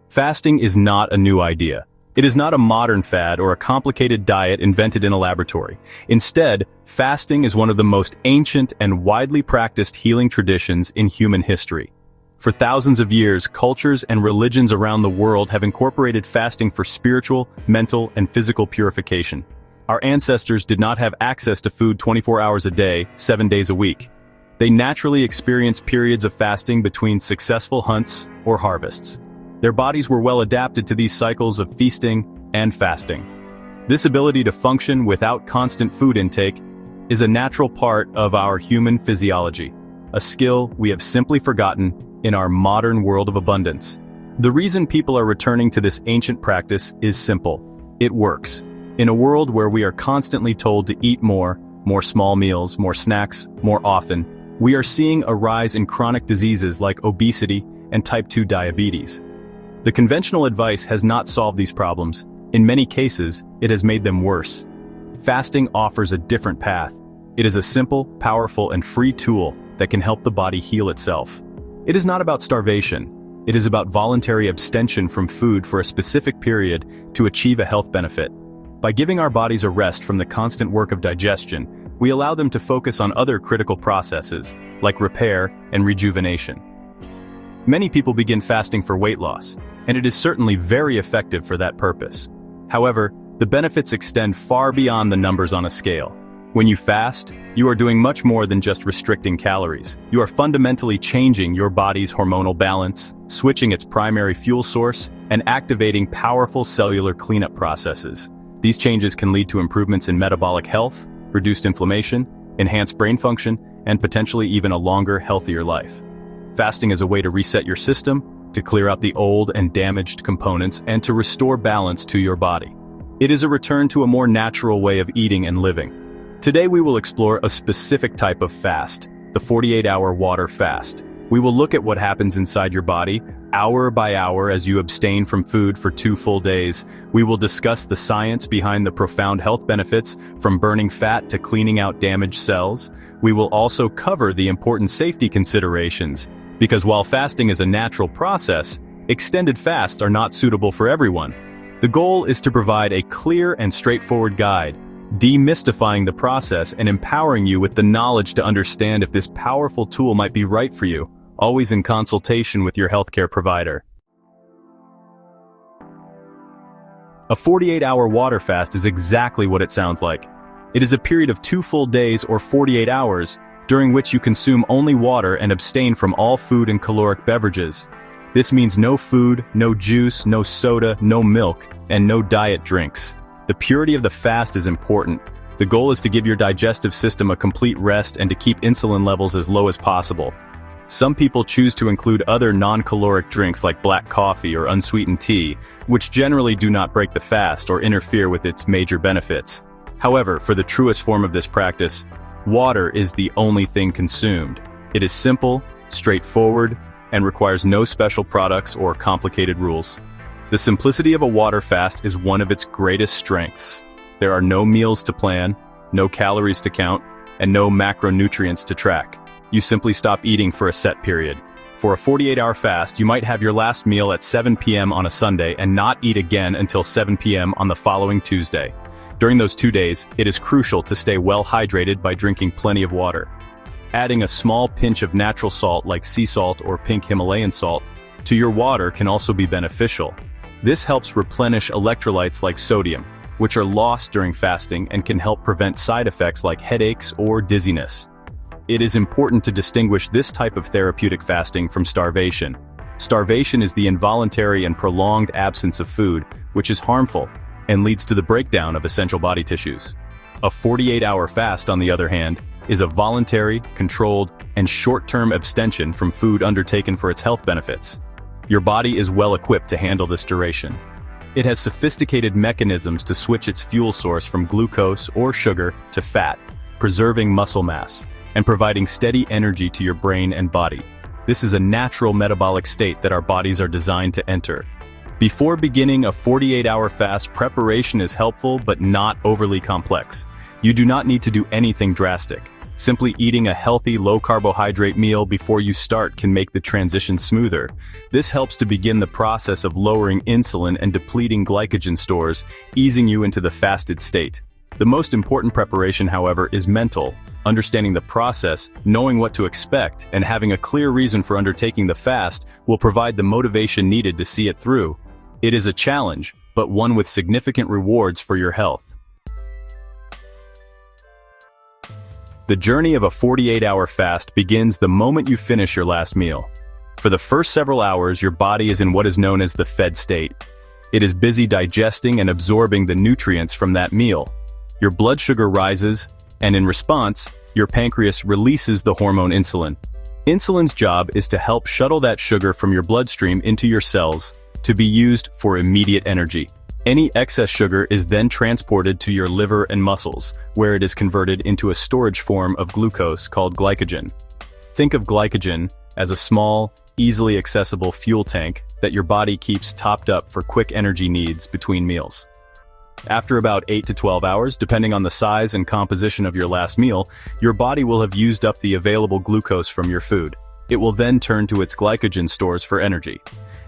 Fasting is not a new idea. It is not a modern fad or a complicated diet invented in a laboratory. Instead, fasting is one of the most ancient and widely practiced healing traditions in human history. For thousands of years, cultures and religions around the world have incorporated fasting for spiritual, mental, and physical purification. Our ancestors did not have access to food 24 hours a day, 7 days a week. They naturally experienced periods of fasting between successful hunts or harvests. Their bodies were well adapted to these cycles of feasting and fasting. This ability to function without constant food intake is a natural part of our human physiology, a skill we have simply forgotten in our modern world of abundance. The reason people are returning to this ancient practice is simple. It works. In a world where we are constantly told to eat more small meals, more snacks, more often, we are seeing a rise in chronic diseases like obesity and type 2 diabetes. The conventional advice has not solved these problems. In many cases, it has made them worse. Fasting offers a different path. It is a simple, powerful, and free tool that can help the body heal itself. It is not about starvation. It is about voluntary abstention from food for a specific period to achieve a health benefit. By giving our bodies a rest from the constant work of digestion, we allow them to focus on other critical processes, like repair and rejuvenation. Many people begin fasting for weight loss, and it is certainly very effective for that purpose. However, the benefits extend far beyond the numbers on a scale. When you fast, you are doing much more than just restricting calories. You are fundamentally changing your body's hormonal balance, switching its primary fuel source, and activating powerful cellular cleanup processes. These changes can lead to improvements in metabolic health, reduced inflammation, enhanced brain function, and potentially even a longer, healthier life. Fasting is a way to reset your system, to clear out the old and damaged components, and to restore balance to your body. It is a return to a more natural way of eating and living. Today we will explore a specific type of fast, the 48-hour water fast. We will look at what happens inside your body, hour by hour as you abstain from food for 2 full days. We will discuss the science behind the profound health benefits, from burning fat to cleaning out damaged cells. We will also cover the important safety considerations, because while fasting is a natural process, extended fasts are not suitable for everyone. The goal is to provide a clear and straightforward guide, demystifying the process and empowering you with the knowledge to understand if this powerful tool might be right for you, always in consultation with your healthcare provider. A 48-hour water fast is exactly what it sounds like. It is a period of 2 full days or 48 hours, during which you consume only water and abstain from all food and caloric beverages. This means no food, no juice, no soda, no milk, and no diet drinks. The purity of the fast is important. The goal is to give your digestive system a complete rest and to keep insulin levels as low as possible. Some people choose to include other non-caloric drinks like black coffee or unsweetened tea, which generally do not break the fast or interfere with its major benefits. However, for the truest form of this practice, water is the only thing consumed. It is simple, straightforward, and requires no special products or complicated rules. The simplicity of a water fast is one of its greatest strengths. There are no meals to plan, no calories to count, and no macronutrients to track. You simply stop eating for a set period. For a 48-hour fast, you might have your last meal at 7 p.m. on a Sunday and not eat again until 7 p.m. on the following Tuesday. During those 2 days, it is crucial to stay well hydrated by drinking plenty of water. Adding a small pinch of natural salt like sea salt or pink Himalayan salt to your water can also be beneficial. This helps replenish electrolytes like sodium, which are lost during fasting and can help prevent side effects like headaches or dizziness. It is important to distinguish this type of therapeutic fasting from starvation. Starvation is the involuntary and prolonged absence of food, which is harmful and leads to the breakdown of essential body tissues. A 48-hour fast, on the other hand, is a voluntary, controlled, and short-term abstention from food undertaken for its health benefits. Your body is well equipped to handle this duration. It has sophisticated mechanisms to switch its fuel source from glucose or sugar to fat, preserving muscle mass and providing steady energy to your brain and body. This is a natural metabolic state that our bodies are designed to enter. Before beginning a 48-hour fast, preparation is helpful but not overly complex. You do not need to do anything drastic. Simply eating a healthy, low-carbohydrate meal before you start can make the transition smoother. This helps to begin the process of lowering insulin and depleting glycogen stores, easing you into the fasted state. The most important preparation, however, is mental. Understanding the process, knowing what to expect, and having a clear reason for undertaking the fast will provide the motivation needed to see it through. It is a challenge, but one with significant rewards for your health. The journey of a 48-hour fast begins the moment you finish your last meal. For the first several hours, your body is in what is known as the fed state. It is busy digesting and absorbing the nutrients from that meal. Your blood sugar rises, and in response, your pancreas releases the hormone insulin. Insulin's job is to help shuttle that sugar from your bloodstream into your cells to be used for immediate energy. Any excess sugar is then transported to your liver and muscles, where it is converted into a storage form of glucose called glycogen. Think of glycogen as a small, easily accessible fuel tank that your body keeps topped up for quick energy needs between meals. After about 8 to 12 hours, depending on the size and composition of your last meal, your body will have used up the available glucose from your food. It will then turn to its glycogen stores for energy.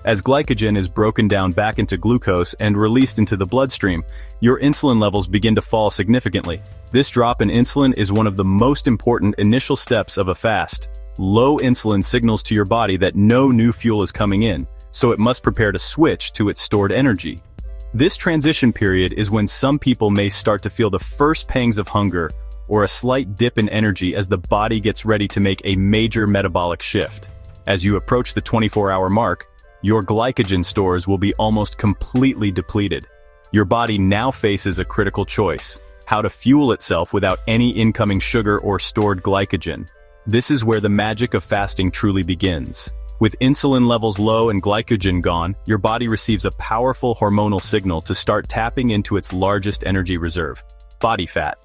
As glycogen is broken down back into glucose and released into the bloodstream, your insulin levels begin to fall significantly. This drop in insulin is one of the most important initial steps of a fast. Low insulin signals to your body that no new fuel is coming in, so it must prepare to switch to its stored energy. This transition period is when some people may start to feel the first pangs of hunger or a slight dip in energy as the body gets ready to make a major metabolic shift. As you approach the 24-hour mark, your glycogen stores will be almost completely depleted. Your body now faces a critical choice: how to fuel itself without any incoming sugar or stored glycogen. This is where the magic of fasting truly begins. With insulin levels low and glycogen gone, your body receives a powerful hormonal signal to start tapping into its largest energy reserve: body fat.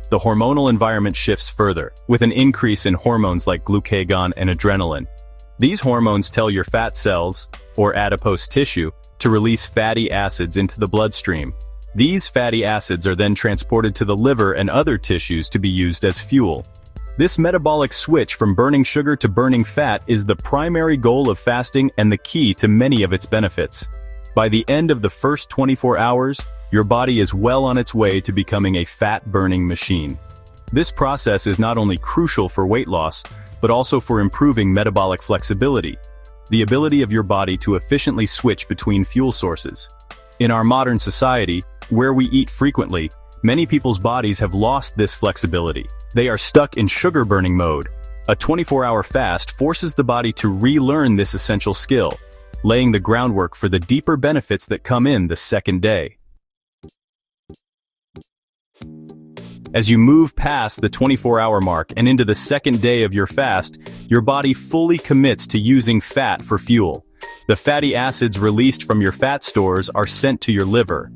The hormonal environment shifts further, with an increase in hormones like glucagon and adrenaline. These hormones tell your fat cells, or adipose tissue, to release fatty acids into the bloodstream. These fatty acids are then transported to the liver and other tissues to be used as fuel. This metabolic switch from burning sugar to burning fat is the primary goal of fasting and the key to many of its benefits. By the end of the first 24 hours, your body is well on its way to becoming a fat-burning machine. This process is not only crucial for weight loss, but also for improving metabolic flexibility, the ability of your body to efficiently switch between fuel sources. In our modern society, where we eat frequently, many people's bodies have lost this flexibility. They are stuck in sugar-burning mode. A 24-hour fast forces the body to relearn this essential skill, laying the groundwork for the deeper benefits that come in the second day. As you move past the 24-hour mark and into the second day of your fast, your body fully commits to using fat for fuel. The fatty acids released from your fat stores are sent to your liver.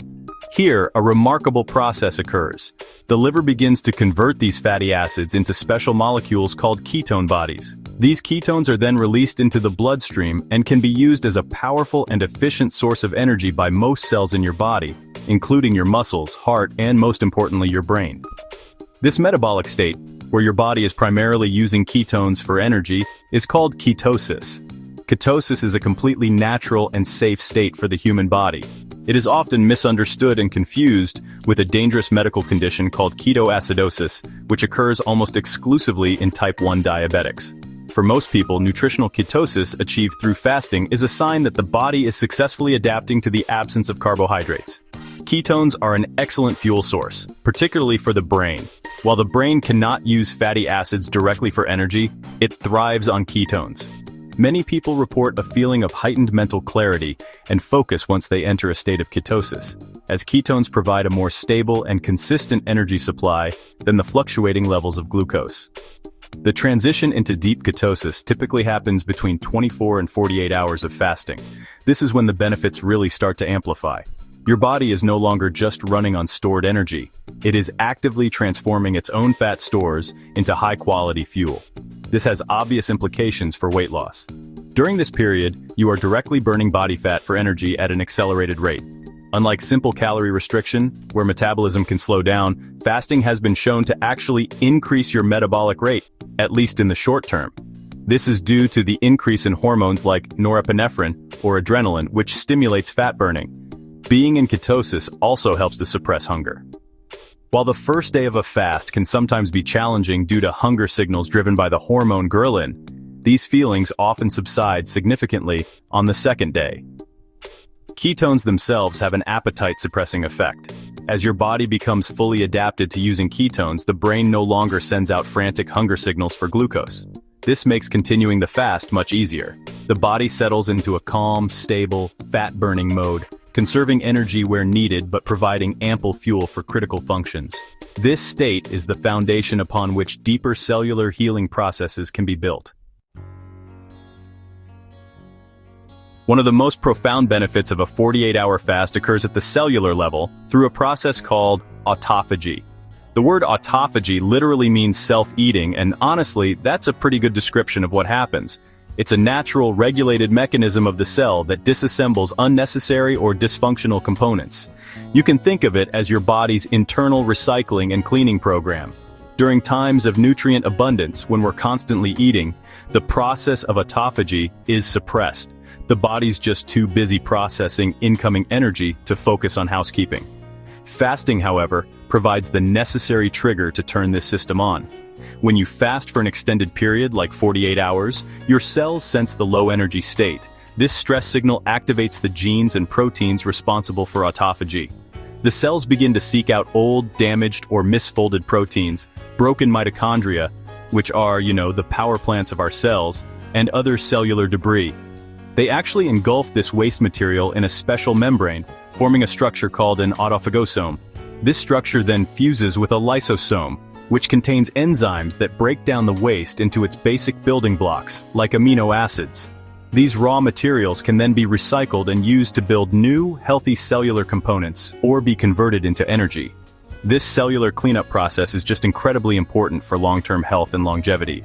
Here, a remarkable process occurs. The liver begins to convert these fatty acids into special molecules called ketone bodies. These ketones are then released into the bloodstream and can be used as a powerful and efficient source of energy by most cells in your body, including your muscles, heart, and most importantly, your brain. This metabolic state, where your body is primarily using ketones for energy, is called ketosis. Ketosis is a completely natural and safe state for the human body. It is often misunderstood and confused with a dangerous medical condition called ketoacidosis, which occurs almost exclusively in type 1 diabetics. For most people, nutritional ketosis achieved through fasting is a sign that the body is successfully adapting to the absence of carbohydrates. Ketones are an excellent fuel source, particularly for the brain. While the brain cannot use fatty acids directly for energy, it thrives on ketones. Many people report a feeling of heightened mental clarity and focus once they enter a state of ketosis, as ketones provide a more stable and consistent energy supply than the fluctuating levels of glucose. The transition into deep ketosis typically happens between 24 and 48 hours of fasting. This is when the benefits really start to amplify. Your body is no longer just running on stored energy. It is actively transforming its own fat stores into high-quality fuel. This has obvious implications for weight loss. During this period, you are directly burning body fat for energy at an accelerated rate. Unlike simple calorie restriction, where metabolism can slow down, fasting has been shown to actually increase your metabolic rate, at least in the short term. This is due to the increase in hormones like norepinephrine or adrenaline, which stimulates fat burning. Being in ketosis also helps to suppress hunger. While the first day of a fast can sometimes be challenging due to hunger signals driven by the hormone ghrelin, these feelings often subside significantly on the second day. Ketones themselves have an appetite-suppressing effect. As your body becomes fully adapted to using ketones, the brain no longer sends out frantic hunger signals for glucose. This makes continuing the fast much easier. The body settles into a calm, stable, fat-burning mode, conserving energy where needed but providing ample fuel for critical functions. This state is the foundation upon which deeper cellular healing processes can be built. One of the most profound benefits of a 48-hour fast occurs at the cellular level through a process called autophagy. The word autophagy literally means self-eating, and honestly, that's a pretty good description of what happens. It's a natural, regulated mechanism of the cell that disassembles unnecessary or dysfunctional components. You can think of it as your body's internal recycling and cleaning program. During times of nutrient abundance, when we're constantly eating, the process of autophagy is suppressed. The body's just too busy processing incoming energy to focus on housekeeping. Fasting, however, provides the necessary trigger to turn this system on. When you fast for an extended period, like 48 hours, your cells sense the low-energy state. This stress signal activates the genes and proteins responsible for autophagy. The cells begin to seek out old, damaged, or misfolded proteins, broken mitochondria, which are, the power plants of our cells, and other cellular debris. They actually engulf this waste material in a special membrane, forming a structure called an autophagosome. This structure then fuses with a lysosome, which contains enzymes that break down the waste into its basic building blocks, like amino acids. These raw materials can then be recycled and used to build new, healthy cellular components, or be converted into energy. This cellular cleanup process is just incredibly important for long-term health and longevity.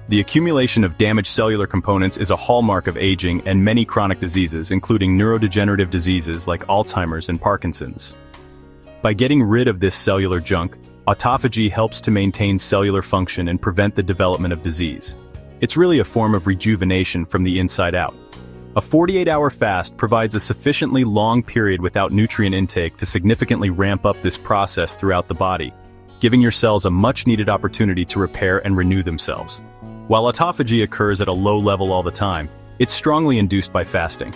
The accumulation of damaged cellular components is a hallmark of aging and many chronic diseases, including neurodegenerative diseases like Alzheimer's and Parkinson's. By getting rid of this cellular junk, autophagy helps to maintain cellular function and prevent the development of disease. It's really a form of rejuvenation from the inside out. A 48-hour fast provides a sufficiently long period without nutrient intake to significantly ramp up this process throughout the body, giving your cells a much-needed opportunity to repair and renew themselves. While autophagy occurs at a low level all the time, it's strongly induced by fasting.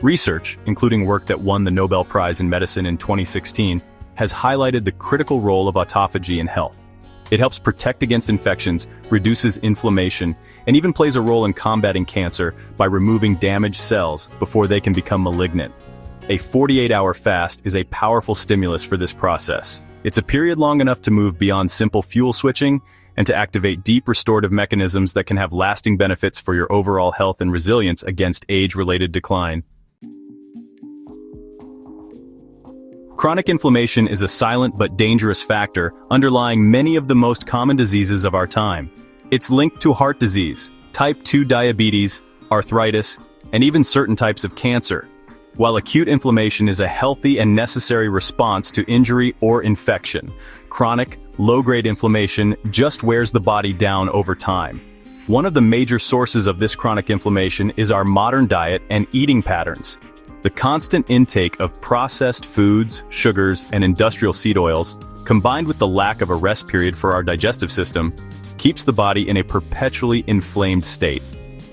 Research, including work that won the Nobel Prize in Medicine in 2016, has highlighted the critical role of autophagy in health. It helps protect against infections, reduces inflammation, and even plays a role in combating cancer by removing damaged cells before they can become malignant. A 48-hour fast is a powerful stimulus for this process. It's a period long enough to move beyond simple fuel switching and to activate deep restorative mechanisms that can have lasting benefits for your overall health and resilience against age-related decline. Chronic inflammation is a silent but dangerous factor underlying many of the most common diseases of our time. It's linked to heart disease, type 2 diabetes, arthritis, and even certain types of cancer. While acute inflammation is a healthy and necessary response to injury or infection, chronic, low-grade inflammation just wears the body down over time. One of the major sources of this chronic inflammation is our modern diet and eating patterns. The constant intake of processed foods, sugars, and industrial seed oils, combined with the lack of a rest period for our digestive system, keeps the body in a perpetually inflamed state.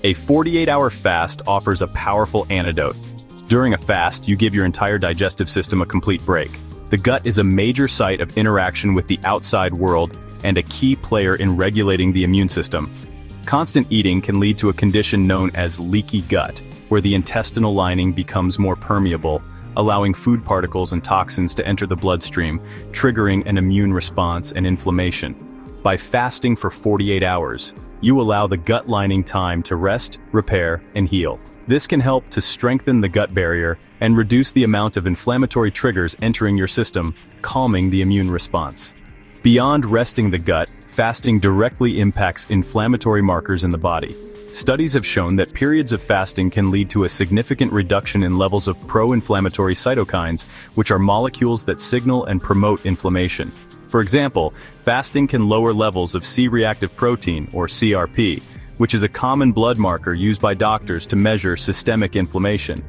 A 48-hour fast offers a powerful antidote. During a fast, you give your entire digestive system a complete break. The gut is a major site of interaction with the outside world and a key player in regulating the immune system. Constant eating can lead to a condition known as leaky gut, where the intestinal lining becomes more permeable, allowing food particles and toxins to enter the bloodstream, triggering an immune response and inflammation. By fasting for 48 hours, you allow the gut lining time to rest, repair, and heal. This can help to strengthen the gut barrier and reduce the amount of inflammatory triggers entering your system, calming the immune response. Beyond resting the gut, fasting directly impacts inflammatory markers in the body. Studies have shown that periods of fasting can lead to a significant reduction in levels of pro-inflammatory cytokines, which are molecules that signal and promote inflammation. For example, fasting can lower levels of C-reactive protein, or CRP, which is a common blood marker used by doctors to measure systemic inflammation.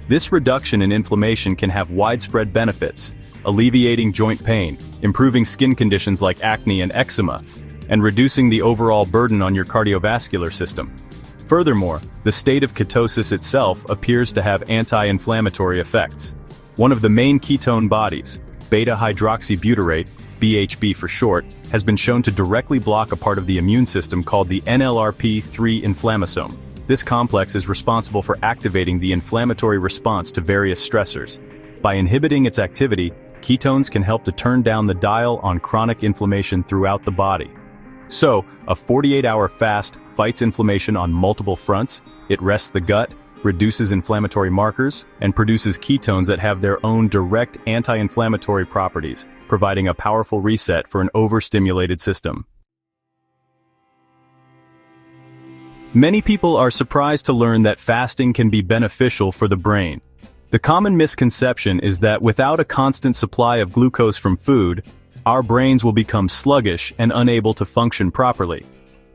This reduction in inflammation can have widespread benefits, alleviating joint pain, improving skin conditions like acne and eczema, and reducing the overall burden on your cardiovascular system. Furthermore, the state of ketosis itself appears to have anti-inflammatory effects. One of the main ketone bodies, beta-hydroxybutyrate, BHB for short, has been shown to directly block a part of the immune system called the NLRP3 inflammasome. This complex is responsible for activating the inflammatory response to various stressors. By inhibiting its activity, ketones can help to turn down the dial on chronic inflammation throughout the body. So, a 48-hour fast fights inflammation on multiple fronts. It rests the gut, reduces inflammatory markers, and produces ketones that have their own direct anti-inflammatory properties, providing a powerful reset for an overstimulated system. Many people are surprised to learn that fasting can be beneficial for the brain. The common misconception is that without a constant supply of glucose from food, our brains will become sluggish and unable to function properly.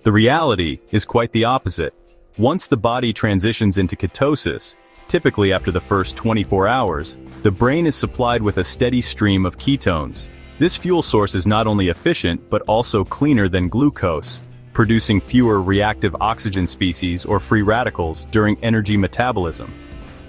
The reality is quite the opposite. Once the body transitions into ketosis, typically after the first 24 hours, the brain is supplied with a steady stream of ketones. This fuel source is not only efficient but also cleaner than glucose, producing fewer reactive oxygen species or free radicals during energy metabolism.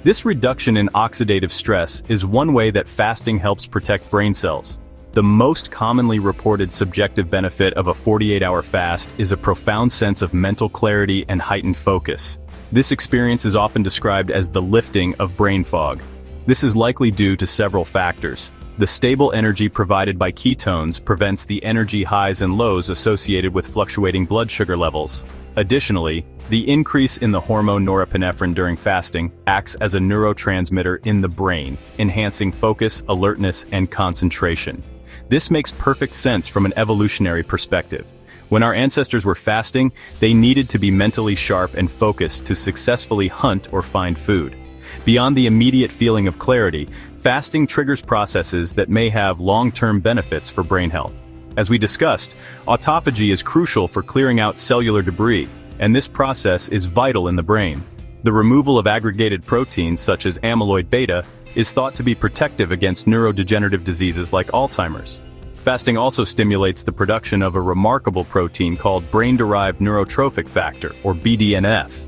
This reduction in oxidative stress is one way that fasting helps protect brain cells. The most commonly reported subjective benefit of a 48-hour fast is a profound sense of mental clarity and heightened focus. This experience is often described as the lifting of brain fog. This is likely due to several factors. The stable energy provided by ketones prevents the energy highs and lows associated with fluctuating blood sugar levels. Additionally, the increase in the hormone norepinephrine during fasting acts as a neurotransmitter in the brain, enhancing focus, alertness, and concentration. This makes perfect sense from an evolutionary perspective. When our ancestors were fasting, they needed to be mentally sharp and focused to successfully hunt or find food. Beyond the immediate feeling of clarity, fasting triggers processes that may have long-term benefits for brain health. As we discussed, autophagy is crucial for clearing out cellular debris, and this process is vital in the brain. The removal of aggregated proteins such as amyloid beta is thought to be protective against neurodegenerative diseases like Alzheimer's. Fasting also stimulates the production of a remarkable protein called brain-derived neurotrophic factor, or BDNF.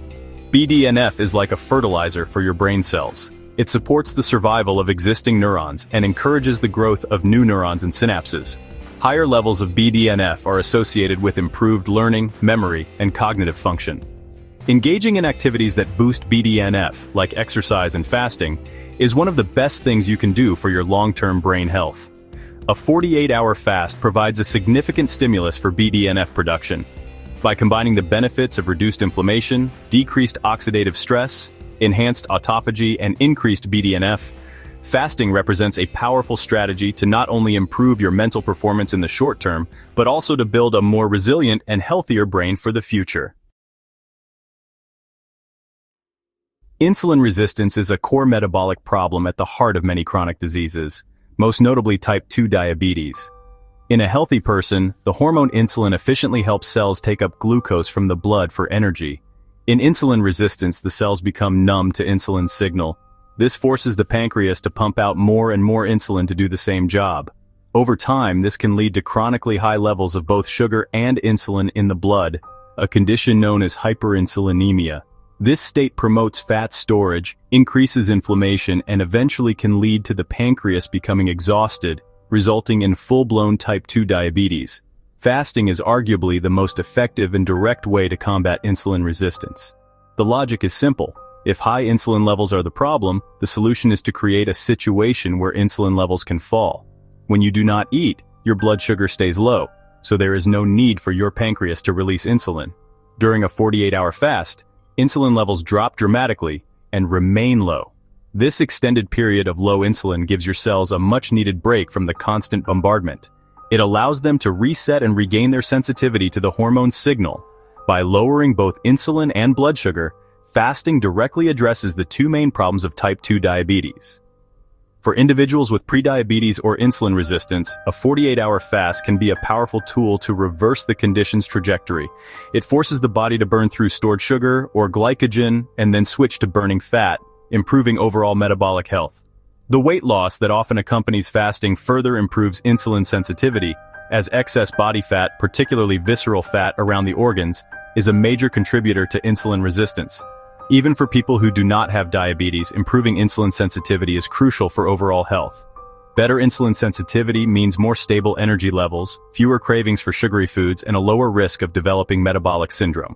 BDNF is like a fertilizer for your brain cells. It supports the survival of existing neurons and encourages the growth of new neurons and synapses. Higher levels of BDNF are associated with improved learning, memory, and cognitive function. Engaging in activities that boost BDNF, like exercise and fasting, is one of the best things you can do for your long-term brain health. A 48-hour fast provides a significant stimulus for BDNF production. By combining the benefits of reduced inflammation, decreased oxidative stress, enhanced autophagy, and increased BDNF, fasting represents a powerful strategy to not only improve your mental performance in the short term, but also to build a more resilient and healthier brain for the future. Insulin resistance is a core metabolic problem at the heart of many chronic diseases, most notably type 2 diabetes. In a healthy person, the hormone insulin efficiently helps cells take up glucose from the blood for energy. In insulin resistance, the cells become numb to insulin's signal. This forces the pancreas to pump out more and more insulin to do the same job. Over time, this can lead to chronically high levels of both sugar and insulin in the blood, a condition known as hyperinsulinemia. This state promotes fat storage, increases inflammation, and eventually can lead to the pancreas becoming exhausted, resulting in full-blown type 2 diabetes. Fasting is arguably the most effective and direct way to combat insulin resistance. The logic is simple. If high insulin levels are the problem, the solution is to create a situation where insulin levels can fall. When you do not eat, your blood sugar stays low, so there is no need for your pancreas to release insulin. During a 48-hour fast, insulin levels drop dramatically and remain low. This extended period of low insulin gives your cells a much-needed break from the constant bombardment. It allows them to reset and regain their sensitivity to the hormone signal, By lowering both insulin and blood sugar, fasting directly addresses the two main problems of type 2 diabetes. For individuals with prediabetes or insulin resistance, a 48-hour fast can be a powerful tool to reverse the condition's trajectory. It forces the body to burn through stored sugar or glycogen and then switch to burning fat, improving overall metabolic health. The weight loss that often accompanies fasting further improves insulin sensitivity, as excess body fat, particularly visceral fat around the organs, is a major contributor to insulin resistance. Even for people who do not have diabetes, improving insulin sensitivity is crucial for overall health. Better insulin sensitivity means more stable energy levels, fewer cravings for sugary foods, and a lower risk of developing metabolic syndrome.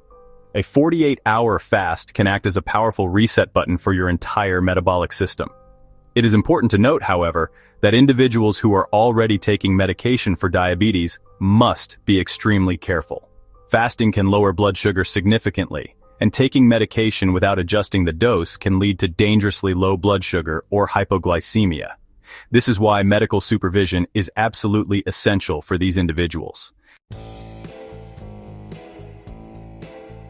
A 48-hour fast can act as a powerful reset button for your entire metabolic system. It is important to note, however, that individuals who are already taking medication for diabetes must be extremely careful. Fasting can lower blood sugar significantly, and taking medication without adjusting the dose can lead to dangerously low blood sugar or hypoglycemia. This is why medical supervision is absolutely essential for these individuals.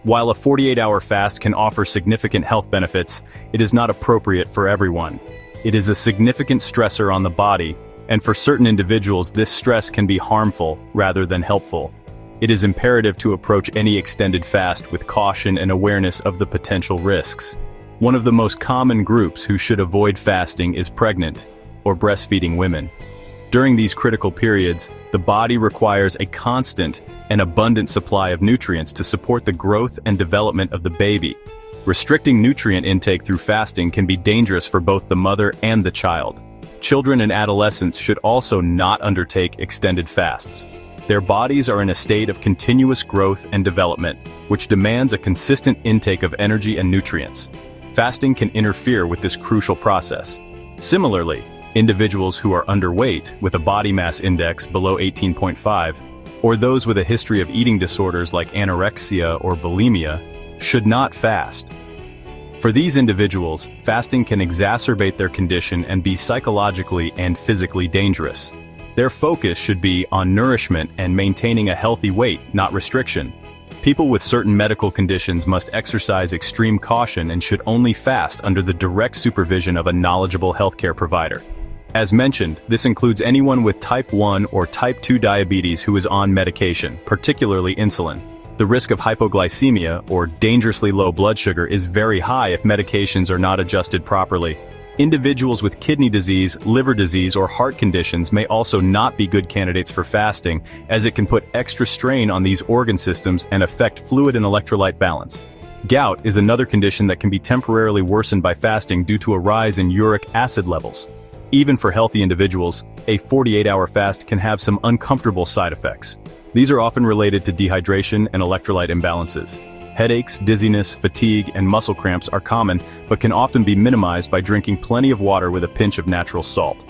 While a 48-hour fast can offer significant health benefits, it is not appropriate for everyone. It is a significant stressor on the body, and for certain individuals this stress can be harmful rather than helpful. It is imperative to approach any extended fast with caution and awareness of the potential risks. One of the most common groups who should avoid fasting is pregnant or breastfeeding women. During these critical periods, the body requires a constant and abundant supply of nutrients to support the growth and development of the baby. Restricting nutrient intake through fasting can be dangerous for both the mother and the child. Children and adolescents should also not undertake extended fasts. Their bodies are in a state of continuous growth and development, which demands a consistent intake of energy and nutrients. Fasting can interfere with this crucial process. Similarly, individuals who are underweight with a body mass index below 18.5, or those with a history of eating disorders like anorexia or bulimia, should not fast. For these individuals, fasting can exacerbate their condition and be psychologically and physically dangerous. Their focus should be on nourishment and maintaining a healthy weight, not restriction. People with certain medical conditions must exercise extreme caution and should only fast under the direct supervision of a knowledgeable healthcare provider. As mentioned, this includes anyone with type 1 or type 2 diabetes who is on medication, particularly insulin. The risk of hypoglycemia, or dangerously low blood sugar, is very high if medications are not adjusted properly. Individuals with kidney disease, liver disease, or heart conditions may also not be good candidates for fasting, as it can put extra strain on these organ systems and affect fluid and electrolyte balance. Gout is another condition that can be temporarily worsened by fasting due to a rise in uric acid levels. Even for healthy individuals, a 48-hour fast can have some uncomfortable side effects. These are often related to dehydration and electrolyte imbalances. Headaches, dizziness, fatigue, and muscle cramps are common, but can often be minimized by drinking plenty of water with a pinch of natural salt.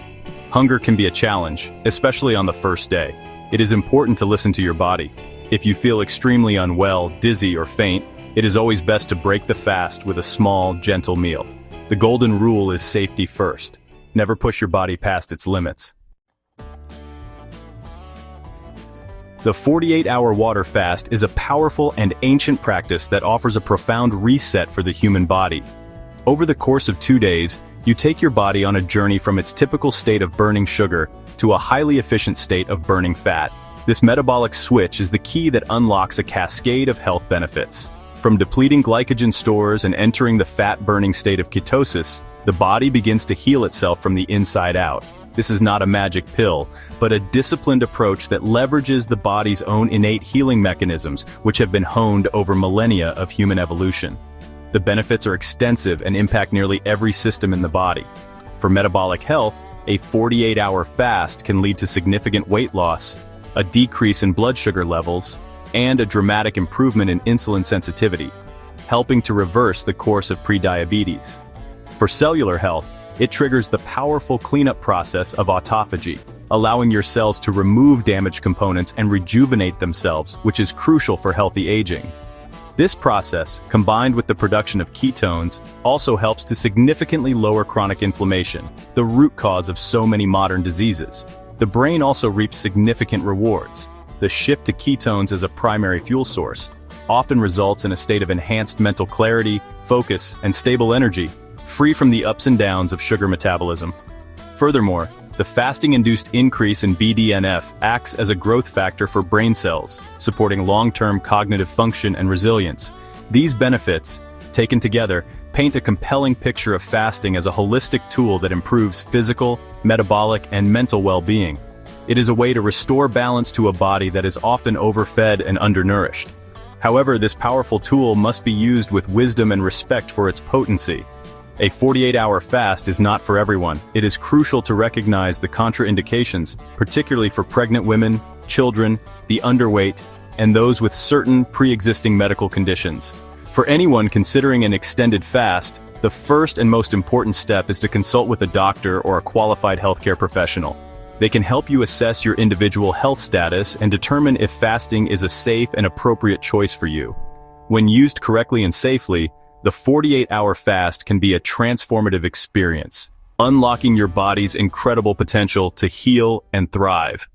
Hunger can be a challenge, especially on the first day. It is important to listen to your body. If you feel extremely unwell, dizzy, or faint, it is always best to break the fast with a small, gentle meal. The golden rule is safety first. Never push your body past its limits. The 48-hour water fast is a powerful and ancient practice that offers a profound reset for the human body. Over the course of 2 days, you take your body on a journey from its typical state of burning sugar to a highly efficient state of burning fat. This metabolic switch is the key that unlocks a cascade of health benefits. From depleting glycogen stores and entering the fat-burning state of ketosis, the body begins to heal itself from the inside out. This is not a magic pill, but a disciplined approach that leverages the body's own innate healing mechanisms, which have been honed over millennia of human evolution. The benefits are extensive and impact nearly every system in the body. For metabolic health, a 48-hour fast can lead to significant weight loss, a decrease in blood sugar levels, and a dramatic improvement in insulin sensitivity, helping to reverse the course of prediabetes. For cellular health, it triggers the powerful cleanup process of autophagy, allowing your cells to remove damaged components and rejuvenate themselves, which is crucial for healthy aging. This process, combined with the production of ketones, also helps to significantly lower chronic inflammation, the root cause of so many modern diseases. The brain also reaps significant rewards. The shift to ketones as a primary fuel source, often results in a state of enhanced mental clarity, focus, and stable energy, free from the ups and downs of sugar metabolism. Furthermore, the fasting-induced increase in BDNF acts as a growth factor for brain cells, supporting long-term cognitive function and resilience. These benefits, taken together, paint a compelling picture of fasting as a holistic tool that improves physical, metabolic, and mental well-being. It is a way to restore balance to a body that is often overfed and undernourished. However, this powerful tool must be used with wisdom and respect for its potency. A 48-hour fast is not for everyone. It is crucial to recognize the contraindications, particularly for pregnant women, children, the underweight, and those with certain pre-existing medical conditions. For anyone considering an extended fast, the first and most important step is to consult with a doctor or a qualified healthcare professional. They can help you assess your individual health status and determine if fasting is a safe and appropriate choice for you. When used correctly and safely, the 48-hour fast can be a transformative experience, unlocking your body's incredible potential to heal and thrive.